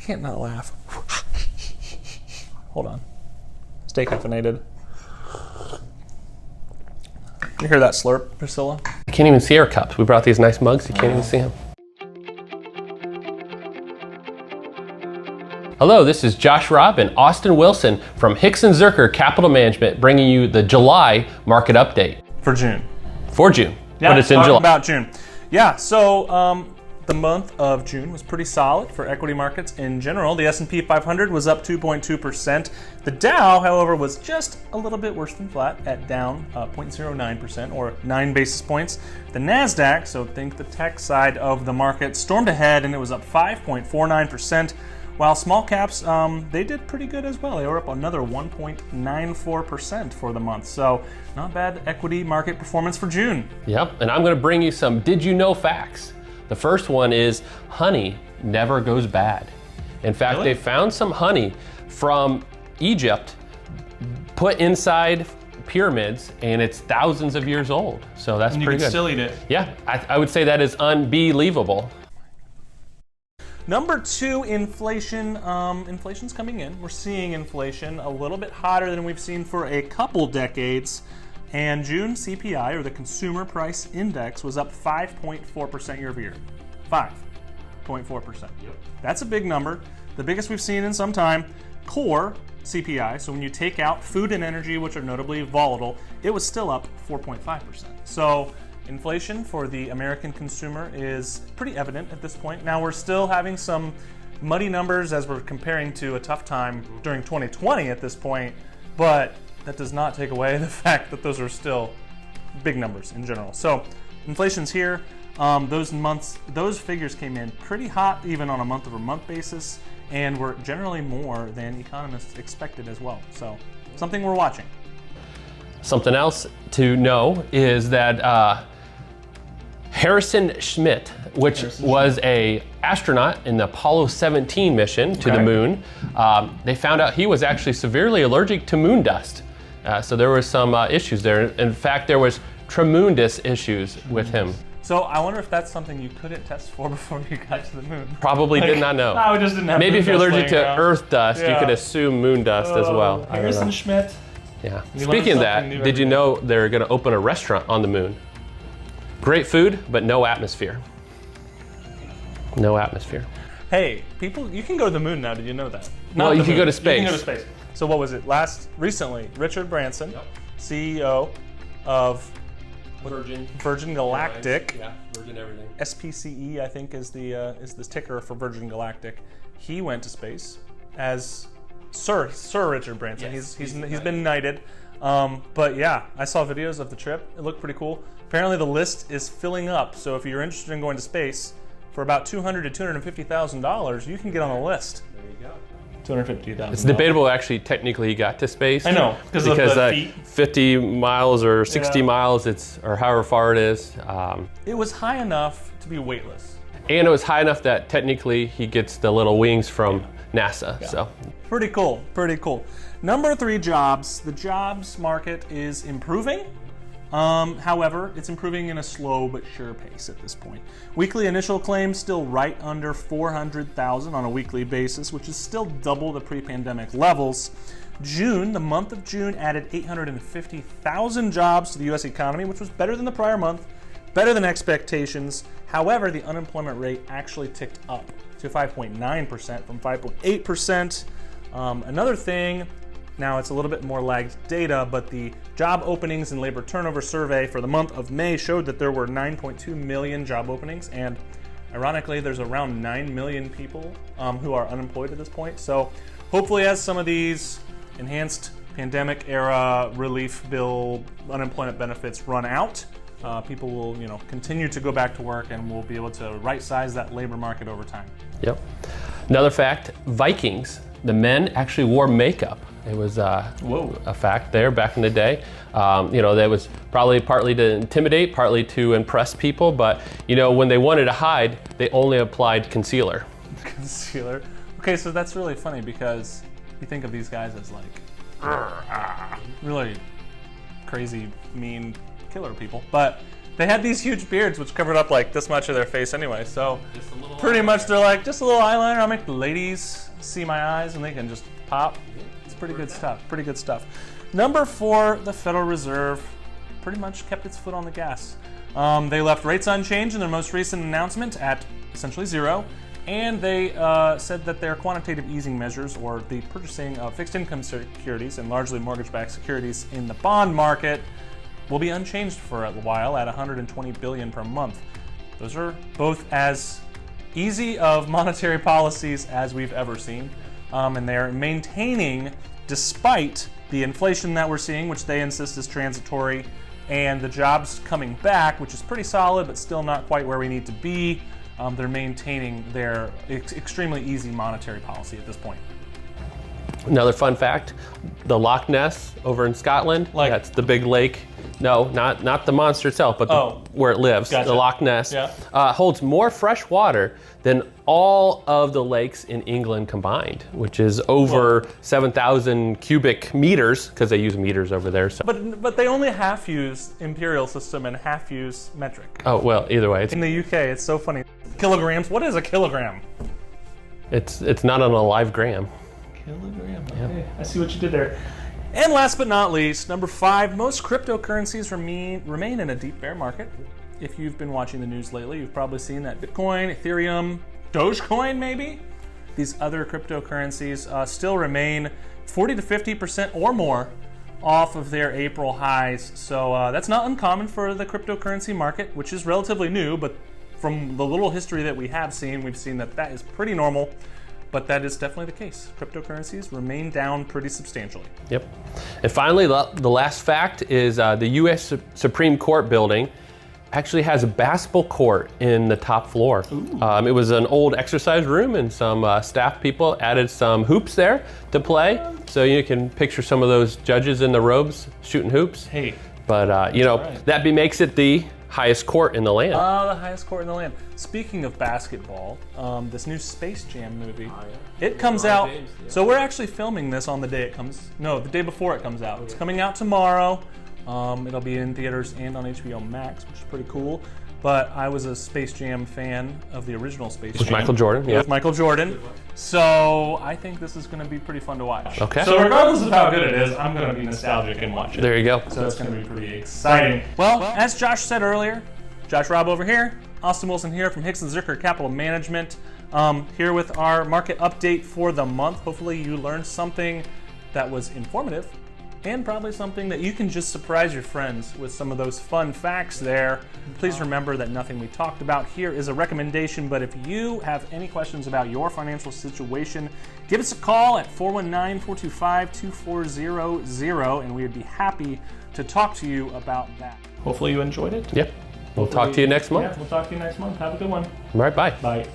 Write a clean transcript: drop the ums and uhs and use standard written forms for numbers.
can't not laugh. Hold on. Stay caffeinated. You hear that slurp, Priscilla? I can't even see our cups. We brought these nice mugs. You can't even see them. Hello, this is Josh Robb and Austin Wilson from Hixon Zuercher Capital Management, bringing you the July market update. For June. For June, Yeah, but it's in July. About June. Yeah, so the month of June was pretty solid for equity markets in general. The S&P 500 was up 2.2%. The Dow, however, was just a little bit worse than flat at down 0.09% or 9 basis points. The NASDAQ, so think the tech side of the market, stormed ahead and it was up 5.49%. While small caps, they did pretty good as well. They were up another 1.94% for the month. So not bad equity market performance for June. Yep, and I'm going to bring you some did you know facts. The first one is honey never goes bad. In fact, Really? they found some honey from Egypt put inside pyramids, and it's thousands of years old. So that's pretty good. Still eat it. Yeah, I would say that is unbelievable. Number 2, inflation. Inflation's coming in. We're seeing inflation a little bit hotter than we've seen for a couple decades. And June CPI, or the Consumer Price Index, was up 5.4% year over year. 5.4%. Yep. That's a big number. The biggest we've seen in some time. Core CPI, so when you take out food and energy, which are notably volatile, it was still up 4.5%. So inflation for the American consumer is pretty evident at this point. Now we're still having some muddy numbers as we're comparing to a tough time during 2020 at this point, but that does not take away the fact that those are still big numbers in general. So inflation's here. Those figures came in pretty hot even on a month-over-month basis, and were generally more than economists expected as well. So something we're watching. Something else to know is that Harrison Schmitt, which was an astronaut in the Apollo 17 mission to the moon, they found out he was actually severely allergic to moon dust. So there were some issues there. In fact, there was tremendous issues with him. So I wonder if that's something you couldn't test for before you got to the moon. Probably did not know. No, we just didn't have Maybe moon if you're dust allergic laying to around. Earth dust, you Yeah. could assume moon dust as well. I don't Harrison know. Schmitt. Yeah. You learn Speaking of something that, new did every you day. know they're going to open a restaurant on the moon? Great food, but no atmosphere. No atmosphere. Hey, people, you can go to the moon now. Did you know that? Well, Not you the can moon. go to space. You can go to space. So what was it? Recently, Richard Branson, CEO of Virgin Galactic. Yeah, Virgin everything. SPCE, I think, is the ticker for Virgin Galactic. He went to space as Sir Richard Branson. Yes, he's been knighted. But yeah, I saw videos of the trip. It looked pretty cool. Apparently, the list is filling up. So if you're interested in going to space, for about $200,000 to $250,000, you can get on the list. There you go. $250,000. It's debatable, actually, technically he got to space. I know, because of the feet. 50 miles or 60 Yeah. miles, or however far it is. It was high enough to be weightless. And it was high enough that technically he gets the little wings from NASA. Yeah. So Pretty cool, pretty cool. Number 3, jobs. The jobs market is improving. However, it's improving in a slow but sure pace at this point. Weekly initial claims still right under 400,000 on a weekly basis, which is still double the pre-pandemic levels. June, the month of June, added 850,000 jobs to the U.S. economy, which was better than the prior month, better than expectations. However, the unemployment rate actually ticked up to 5.9% from 5.8%. Another thing, now it's a little bit more lagged data, but the job openings and labor turnover survey for the month of May showed that there were 9.2 million job openings, and ironically, there's around 9 million people who are unemployed at this point. So hopefully as some of these enhanced pandemic era relief bill unemployment benefits run out, people will continue to go back to work, and we'll be able to right size that labor market over time. Yep. Another fact, Vikings, the men actually wore makeup. It was a fact there back in the day. That was probably partly to intimidate, partly to impress people, but when they wanted to hide, they only applied concealer. Concealer. Okay, so that's really funny because you think of these guys as like really crazy, mean killer people, but They had these huge beards which covered up like this much of their face anyway. So pretty much they're like, just a little eyeliner. I'll make the ladies see my eyes and they can just pop. It's pretty good stuff. Pretty good stuff. Number 4, the Federal Reserve pretty much kept its foot on the gas. They left rates unchanged in their most recent announcement at essentially 0. And they said that their quantitative easing measures, or the purchasing of fixed income securities and largely mortgage-backed securities in the bond market, will be unchanged for a while at $120 billion per month. Those are both as easy of monetary policies as we've ever seen, and they're maintaining, despite the inflation that we're seeing, which they insist is transitory, and the jobs coming back, which is pretty solid but still not quite where we need to be. They're maintaining their extremely easy monetary policy at this point. Another fun fact, the Loch Ness over in Scotland, that's the big lake. No, not the monster itself, but where it lives, Gotcha. the Loch Ness, holds more fresh water than all of the lakes in England combined, which is over 7,000 cubic meters, because they use meters over there. So. But they only half use imperial system and half use metric. Oh, well, either way. In the UK, it's so funny. Kilograms, what is a kilogram? It's not an alive gram. Kilogram, okay. I see what you did there. And last but not least, number 5, most cryptocurrencies remain in a deep bear market. If you've been watching the news lately, you've probably seen that Bitcoin, Ethereum, Dogecoin maybe, these other cryptocurrencies still remain 40 to 50% or more off of their April highs. So that's not uncommon for the cryptocurrency market, which is relatively new, but from the little history that we have seen, we've seen that that is pretty normal. But that is definitely the case. Cryptocurrencies remain down pretty substantially. Yep. And finally, the last fact is the U.S. Supreme Court building actually has a basketball court in the top floor. It was an old exercise room, and some staff people added some hoops there to play. So you can picture some of those judges in the robes shooting hoops. Hey. But, that makes it the highest court in the land. Oh, the highest court in the land. Speaking of basketball, this new Space Jam movie, it comes out. So we're actually filming this on the day it comes. No, the day before it comes out. It's coming out tomorrow. It'll be in theaters and on HBO Max, which is pretty cool. But I was a Space Jam fan of the original Space Jam. With Michael Jordan, With Michael Jordan. So I think this is going to be pretty fun to watch. Okay. So regardless of how good it is, I'm going to be nostalgic and watch it. There you go. So it's going to be pretty exciting. Well, as Josh said earlier, Josh Robb over here, Austin Wilson here from Hixon Zuercher Capital Management, here with our market update for the month. Hopefully you learned something that was informative and probably something that you can just surprise your friends with some of those fun facts there. Please remember that nothing we talked about here is a recommendation, but if you have any questions about your financial situation, give us a call at 419-425-2400, and we would be happy to talk to you about that. Hopefully you enjoyed it. Yep. We'll talk to you next month. Yeah, we'll talk to you next month. Have a good one. All right, bye. Bye.